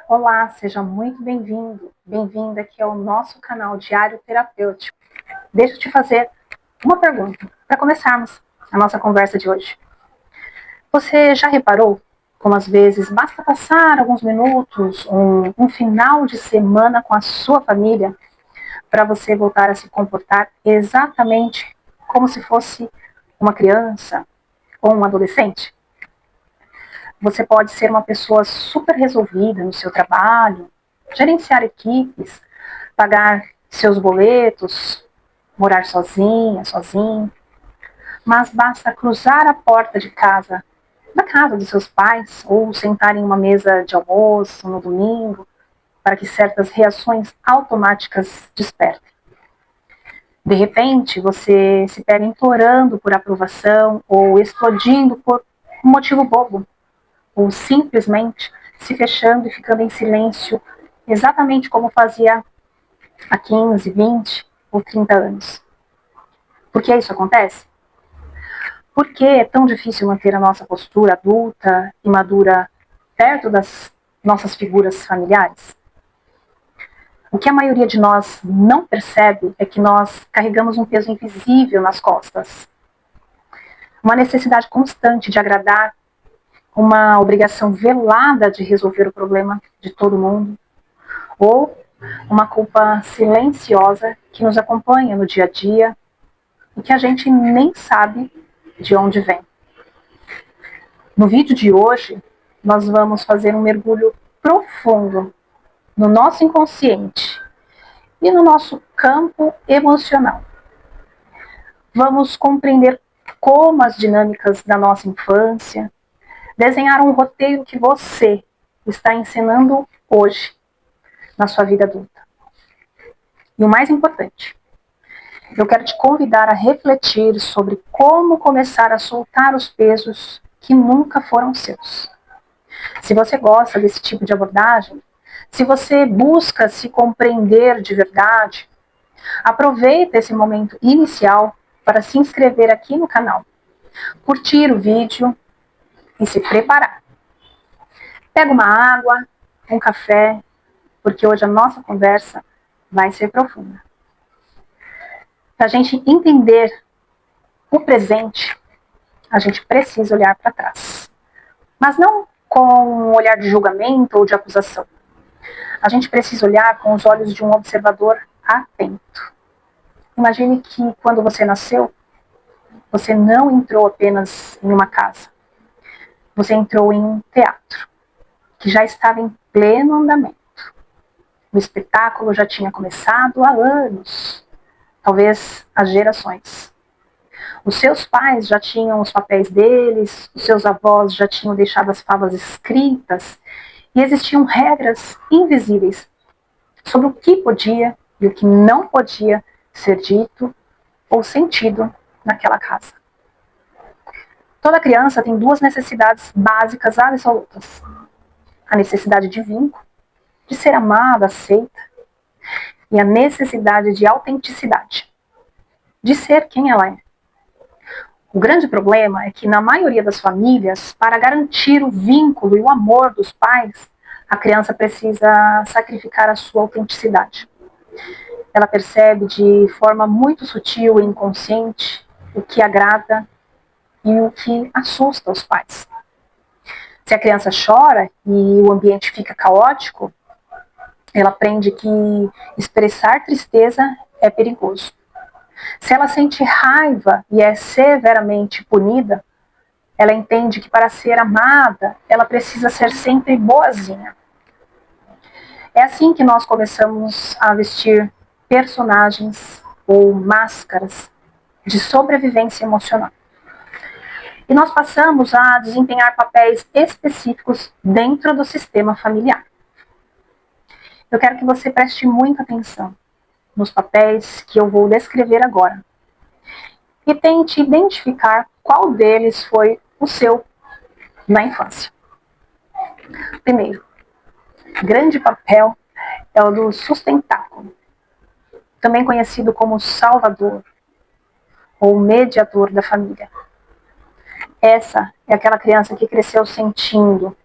Olá, seja muito bem-vindo, bem-vinda aqui ao nosso canal Diário Terapêutico. Deixa eu te fazer uma pergunta para começarmos a nossa conversa de hoje. Você já reparou como às vezes basta passar alguns minutos, um final de semana com a sua família para você voltar a se comportar exatamente como se fosse uma criança ou um adolescente? Você pode ser uma pessoa super resolvida no seu trabalho, gerenciar equipes, pagar seus boletos, morar sozinha, sozinho, mas basta cruzar a porta de casa, da casa dos seus pais, ou sentar em uma mesa de almoço no domingo, para que certas reações automáticas despertem. De repente, você se pega implorando por aprovação ou explodindo por um motivo bobo, ou simplesmente se fechando e ficando em silêncio, exatamente como fazia há 15, 20 ou 30 anos. Por que isso acontece? Por que é tão difícil manter a nossa postura adulta e madura perto das nossas figuras familiares? O que a maioria de nós não percebe é que nós carregamos um peso invisível nas costas. Uma necessidade constante de agradar, uma obrigação velada de resolver o problema de todo mundo, ou uma culpa silenciosa que nos acompanha no dia a dia e que a gente nem sabe de onde vem. No vídeo de hoje, nós vamos fazer um mergulho profundo no nosso inconsciente e no nosso campo emocional. Vamos compreender como as dinâmicas da nossa infância, desenhar um roteiro que você está encenando hoje na sua vida adulta. E o mais importante, eu quero te convidar a refletir sobre como começar a soltar os pesos que nunca foram seus. Se você gosta desse tipo de abordagem, se você busca se compreender de verdade, aproveita esse momento inicial para se inscrever aqui no canal, curtir o vídeo e se preparar. Pega uma água, um café, porque hoje a nossa conversa vai ser profunda. Para a gente entender o presente, a gente precisa olhar para trás. Mas não com um olhar de julgamento ou de acusação. A gente precisa olhar com os olhos de um observador atento. Imagine que quando você nasceu, você não entrou apenas em uma casa. Você entrou em um teatro, que já estava em pleno andamento. O espetáculo já tinha começado há anos, talvez há gerações. Os seus pais já tinham os papéis deles, os seus avós já tinham deixado as favas escritas, e existiam regras invisíveis sobre o que podia e o que não podia ser dito ou sentido naquela casa. Toda criança tem duas necessidades básicas absolutas. A necessidade de vínculo, de ser amada, aceita, e a necessidade de autenticidade, de ser quem ela é. O grande problema é que, na maioria das famílias, para garantir o vínculo e o amor dos pais, a criança precisa sacrificar a sua autenticidade. Ela percebe de forma muito sutil e inconsciente o que agrada e o que assusta os pais. Se a criança chora e o ambiente fica caótico, ela aprende que expressar tristeza é perigoso. Se ela sente raiva e é severamente punida, ela entende que para ser amada, ela precisa ser sempre boazinha. É assim que nós começamos a vestir personagens ou máscaras de sobrevivência emocional. E nós passamos a desempenhar papéis específicos dentro do sistema familiar. Eu quero que você preste muita atenção nos papéis que eu vou descrever agora e tente identificar qual deles foi o seu na infância. Primeiro, grande papel é o do sustentáculo, também conhecido como salvador ou mediador da família. Essa é aquela criança que cresceu sentindo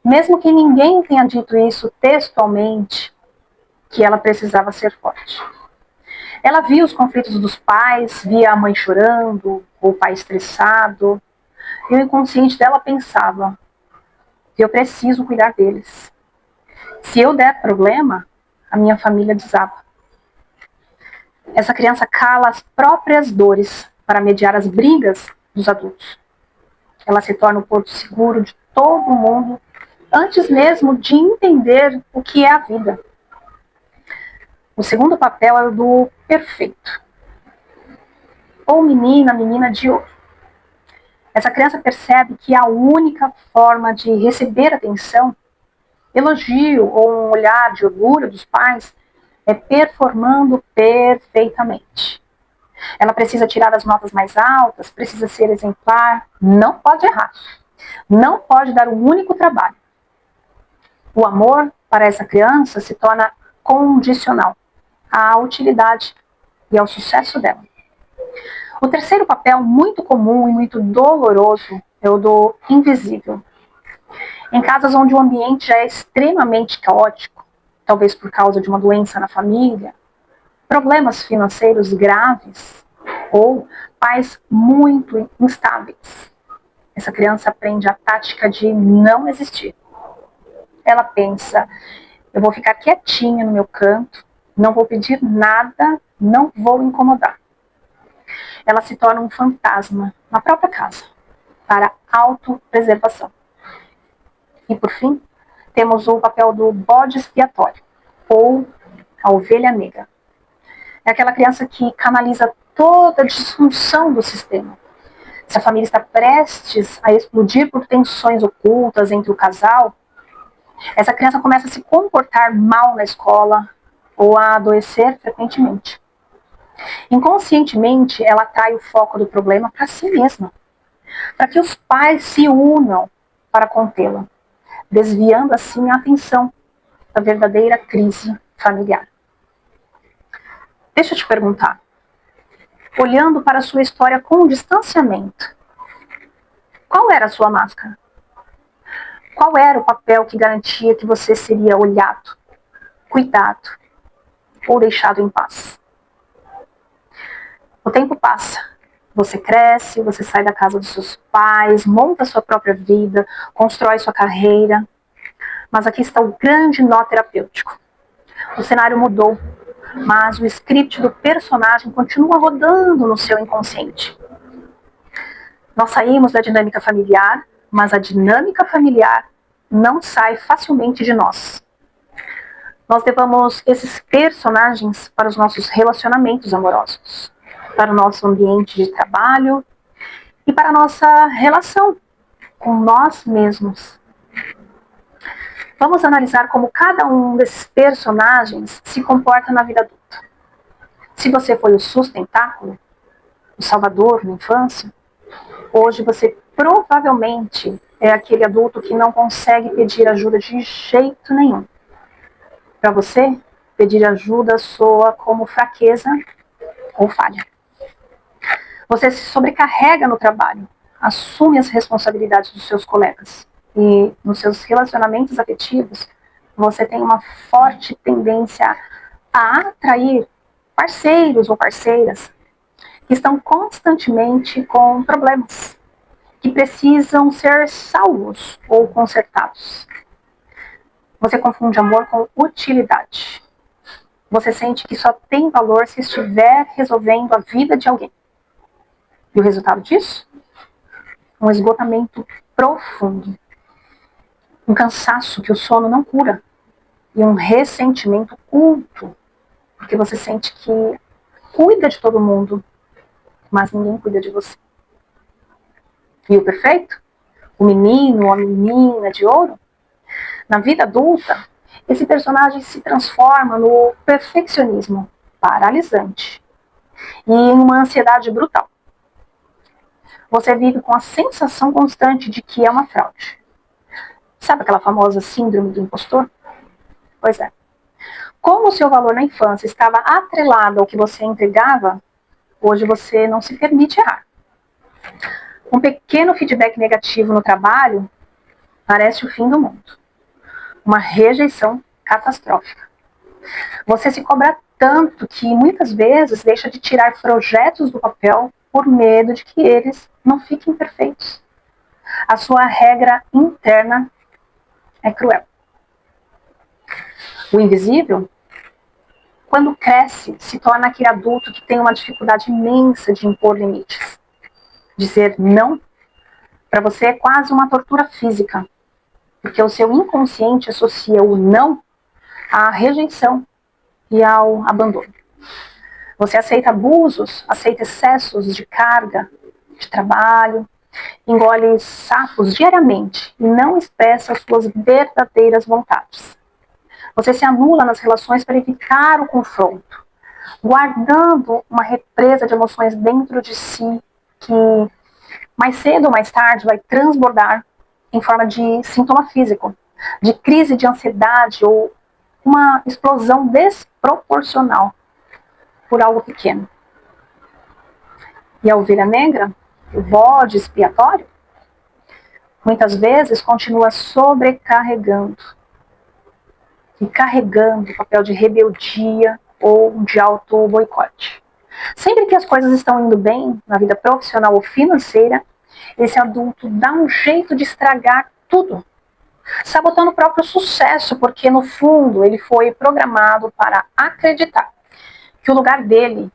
mesmo que ninguém tenha dito isso textualmente, que ela precisava ser forte. Ela via os conflitos dos pais, via a mãe chorando, o pai estressado, e o inconsciente dela pensava: eu preciso cuidar deles. Se eu der problema, a minha família desaba. Essa criança cala as próprias dores para mediar as brigas dos adultos. Ela se torna o porto seguro de todo mundo, antes mesmo de entender o que é a vida. O segundo papel é o do perfeito. Ou menina de ouro. Essa criança percebe que a única forma de receber atenção, elogio ou um olhar de orgulho dos pais é performando perfeitamente. Ela precisa tirar as notas mais altas, precisa ser exemplar, não pode errar. Não pode dar um único trabalho. O amor para essa criança se torna condicional à utilidade e ao sucesso dela. O terceiro papel, muito comum e muito doloroso, é o do invisível. Em casas onde o ambiente já é extremamente caótico, talvez por causa de uma doença na família, problemas financeiros graves ou pais muito instáveis, essa criança aprende a tática de não existir. Ela pensa: eu vou ficar quietinha no meu canto, não vou pedir nada, não vou incomodar. Ela se torna um fantasma na própria casa, para autopreservação. E por fim, temos o papel do bode expiatório, ou a ovelha negra. É aquela criança que canaliza toda a disfunção do sistema. Se a família está prestes a explodir por tensões ocultas entre o casal, essa criança começa a se comportar mal na escola ou a adoecer frequentemente. Inconscientemente, ela atrai o foco do problema para si mesma, para que os pais se unam para contê-la, desviando assim a atenção da verdadeira crise familiar. Deixa eu te perguntar, olhando para a sua história com distanciamento, qual era a sua máscara? Qual era o papel que garantia que você seria olhado, cuidado ou deixado em paz? O tempo passa, você cresce, você sai da casa dos seus pais, monta sua própria vida, constrói sua carreira. Mas aqui está o grande nó terapêutico. O cenário mudou, mas o script do personagem continua rodando no seu inconsciente. Nós saímos da dinâmica familiar, mas a dinâmica familiar não sai facilmente de nós. Nós levamos esses personagens para os nossos relacionamentos amorosos, para o nosso ambiente de trabalho e para a nossa relação com nós mesmos. Vamos analisar como cada um desses personagens se comporta na vida adulta. Se você foi o sustentáculo, o salvador na infância, hoje você provavelmente é aquele adulto que não consegue pedir ajuda de jeito nenhum. Para você, pedir ajuda soa como fraqueza ou falha. Você se sobrecarrega no trabalho, assume as responsabilidades dos seus colegas. E nos seus relacionamentos afetivos, você tem uma forte tendência a atrair parceiros ou parceiras que estão constantemente com problemas, que precisam ser salvos ou consertados. Você confunde amor com utilidade. Você sente que só tem valor se estiver resolvendo a vida de alguém. E o resultado disso? Um esgotamento profundo. Um cansaço que o sono não cura. E um ressentimento oculto. Porque você sente que cuida de todo mundo, mas ninguém cuida de você. E o perfeito? O menino ou a menina de ouro? Na vida adulta, esse personagem se transforma no perfeccionismo paralisante e em uma ansiedade brutal. Você vive com a sensação constante de que é uma fraude. Sabe aquela famosa síndrome do impostor? Pois é. Como o seu valor na infância estava atrelado ao que você entregava, hoje você não se permite errar. Um pequeno feedback negativo no trabalho Parece o fim do mundo. Uma rejeição catastrófica. Você se cobra tanto que muitas vezes deixa de tirar projetos do papel por medo de que eles não fiquem perfeitos. A sua regra interna é cruel. O invisível, quando cresce, se torna aquele adulto que tem uma dificuldade imensa de impor limites. Dizer não, para você é quase uma tortura física, porque o seu inconsciente associa o não à rejeição e ao abandono. Você aceita abusos, aceita excessos de carga, de trabalho, engole sapos diariamente e não expressa as suas verdadeiras vontades. Você se anula nas relações para evitar o confronto, guardando uma represa de emoções dentro de si que mais cedo ou mais tarde vai transbordar em forma de sintoma físico, de crise de ansiedade ou uma explosão desproporcional por algo pequeno. E a ovelha negra, o bode expiatório, muitas vezes continua sobrecarregando e carregando o papel de rebeldia ou de auto-boicote. Sempre que as coisas estão indo bem na vida profissional ou financeira, esse adulto dá um jeito de estragar tudo, sabotando o próprio sucesso, porque no fundo ele foi programado para acreditar que o lugar dele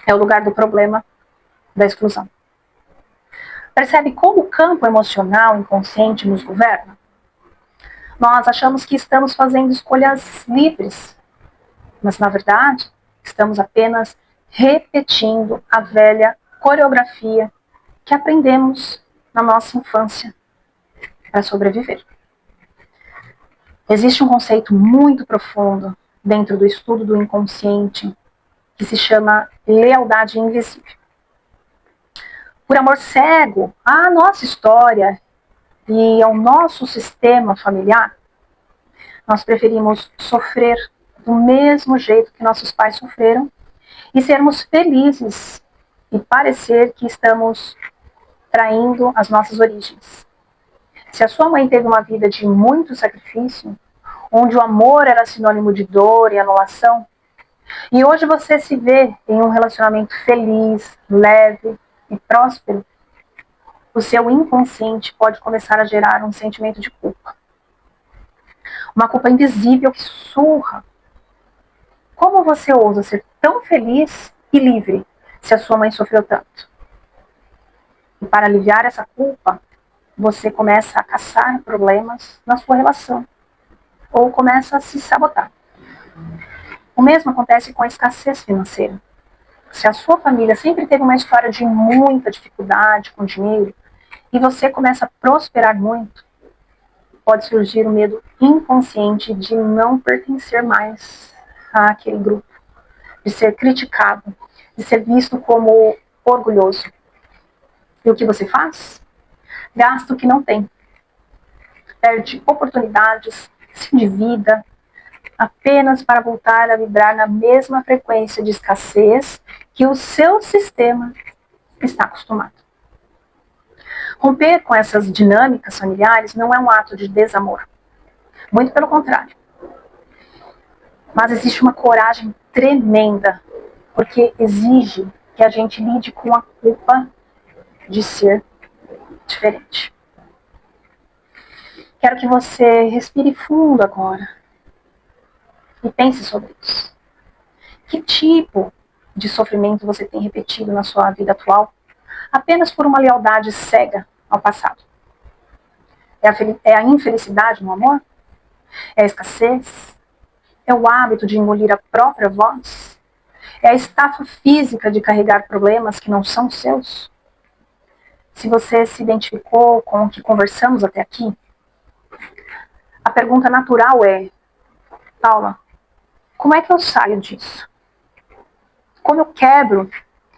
é o lugar do problema, da exclusão. Percebe como o campo emocional inconsciente nos governa? Nós achamos que estamos fazendo escolhas livres, mas na verdade estamos apenas repetindo a velha coreografia que aprendemos na nossa infância para sobreviver. Existe um conceito muito profundo dentro do estudo do inconsciente que se chama lealdade invisível. Por amor cego à nossa história e ao nosso sistema familiar, nós preferimos sofrer do mesmo jeito que nossos pais sofreram e sermos felizes e parecer que estamos traindo as nossas origens. Se a sua mãe teve uma vida de muito sacrifício, onde o amor era sinônimo de dor e anulação, e hoje você se vê em um relacionamento feliz, leve e próspero, o seu inconsciente pode começar a gerar um sentimento de culpa. Uma culpa invisível que sussurra. Como você ousa ser tão feliz e livre se a sua mãe sofreu tanto? E para aliviar essa culpa, você começa a caçar problemas na sua relação ou começa a se sabotar. O mesmo acontece com a escassez financeira. Se a sua família sempre teve uma história de muita dificuldade com dinheiro e você começa a prosperar muito, pode surgir o medo inconsciente de não pertencer mais àquele grupo, de ser criticado, de ser visto como orgulhoso. E o que você faz? Gasta o que não tem. Perde oportunidades, se endivida, apenas para voltar a vibrar na mesma frequência de escassez que o seu sistema está acostumado. Romper com essas dinâmicas familiares não é um ato de desamor. Muito pelo contrário. Mas existe uma coragem tremenda, porque exige que a gente lide com a culpa de ser diferente. Quero que você respire fundo agora e pense sobre isso. Que tipo de sofrimento você tem repetido na sua vida atual apenas por uma lealdade cega ao passado? É a infelicidade no amor? É a escassez? É o hábito de engolir a própria voz? É a estafa física de carregar problemas que não são seus? Se você se identificou com o que conversamos até aqui, a pergunta natural é: Paula, como é que eu saio disso? Como eu quebro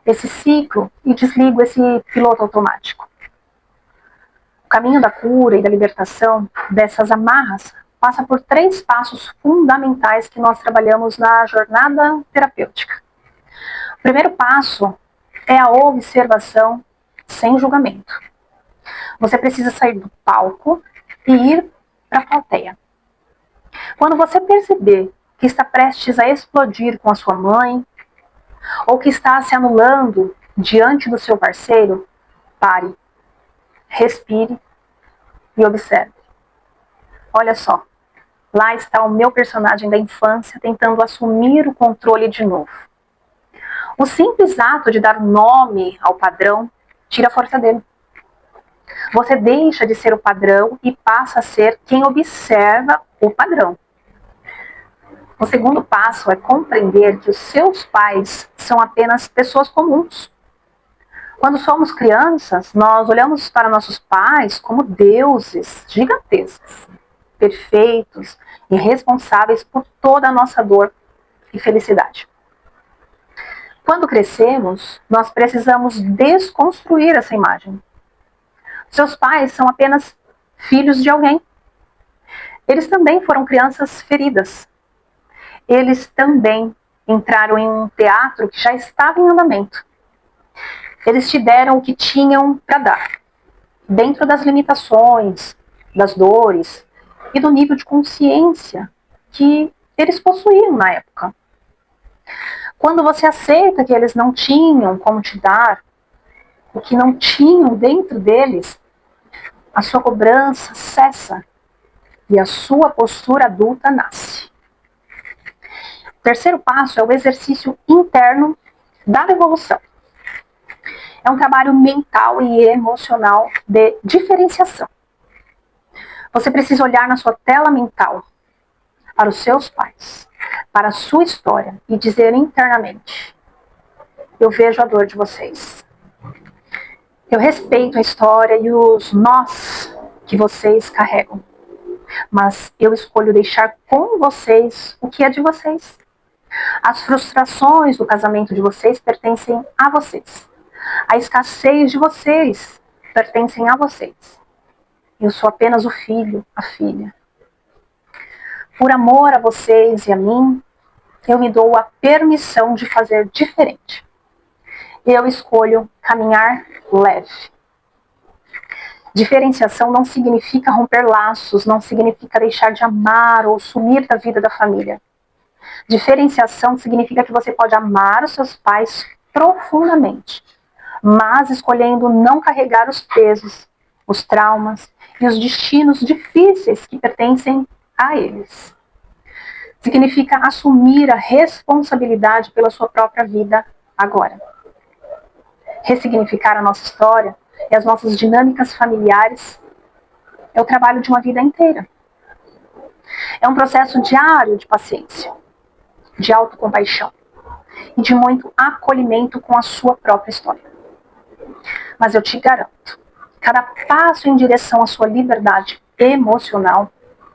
esse ciclo e desligo esse piloto automático? O caminho da cura e da libertação dessas amarras passa por 3 passos fundamentais que nós trabalhamos na jornada terapêutica. O primeiro passo é a observação sem julgamento. Você precisa sair do palco e ir para a plateia. Quando você perceber que está prestes a explodir com a sua mãe, ou que está se anulando diante do seu parceiro, pare, respire e observe. Olha só, lá está o meu personagem da infância tentando assumir o controle de novo. O simples ato de dar nome ao padrão tira a força dele. Você deixa de ser o padrão e passa a ser quem observa o padrão. O segundo passo é compreender que os seus pais são apenas pessoas comuns. Quando somos crianças, nós olhamos para nossos pais como deuses gigantescos, perfeitos e responsáveis por toda a nossa dor e felicidade. Quando crescemos, nós precisamos desconstruir essa imagem. Seus pais são apenas filhos de alguém. Eles também foram crianças feridas. Eles também entraram em um teatro que já estava em andamento. Eles te deram o que tinham para dar, dentro das limitações, das dores e do nível de consciência que eles possuíam na época. Quando você aceita que eles não tinham como te dar, o que não tinham dentro deles, a sua cobrança cessa e a sua postura adulta nasce. O terceiro passo é o exercício interno da evolução. É um trabalho mental e emocional de diferenciação. Você precisa olhar na sua tela mental para os seus pais, para a sua história e dizer internamente: eu vejo a dor de vocês. Eu respeito a história e os nós que vocês carregam. Mas eu escolho deixar com vocês o que é de vocês. As frustrações do casamento de vocês pertencem a vocês. A escassez de vocês pertencem a vocês. Eu sou apenas o filho, a filha. Por amor a vocês e a mim, eu me dou a permissão de fazer diferente. Eu escolho caminhar leve. Diferenciação não significa romper laços, não significa deixar de amar ou sumir da vida da família. Diferenciação significa que você pode amar os seus pais profundamente, mas escolhendo não carregar os pesos, os traumas e os destinos difíceis que pertencem a eles. Significa assumir a responsabilidade pela sua própria vida agora. Ressignificar a nossa história e as nossas dinâmicas familiares é o trabalho de uma vida inteira. É um processo diário de paciência, de autocompaixão e de muito acolhimento com a sua própria história. Mas eu te garanto, cada passo em direção à sua liberdade emocional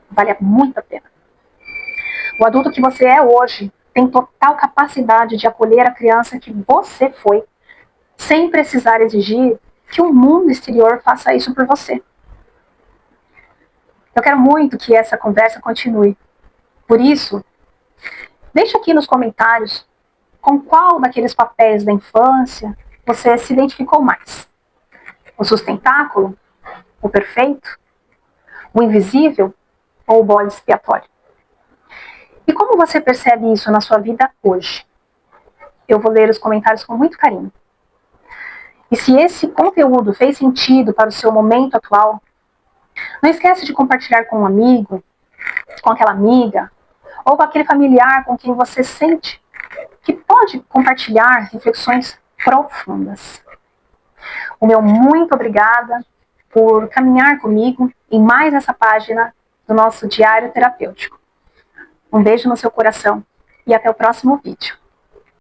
vale muito a pena. O adulto que você é hoje tem total capacidade de acolher a criança que você foi, sem precisar exigir que o mundo exterior faça isso por você. Eu quero muito que essa conversa continue. Por isso, deixa aqui nos comentários com qual daqueles papéis da infância você se identificou mais. O sustentáculo? O perfeito? O invisível? Ou o bode expiatório? E como você percebe isso na sua vida hoje? Eu vou ler os comentários com muito carinho. E se esse conteúdo fez sentido para o seu momento atual, não esquece de compartilhar com um amigo, com aquela amiga, ou com aquele familiar com quem você sente que pode compartilhar reflexões profundas. O meu muito obrigada por caminhar comigo em mais essa página do nosso Diário Terapêutico. Um beijo no seu coração e até o próximo vídeo.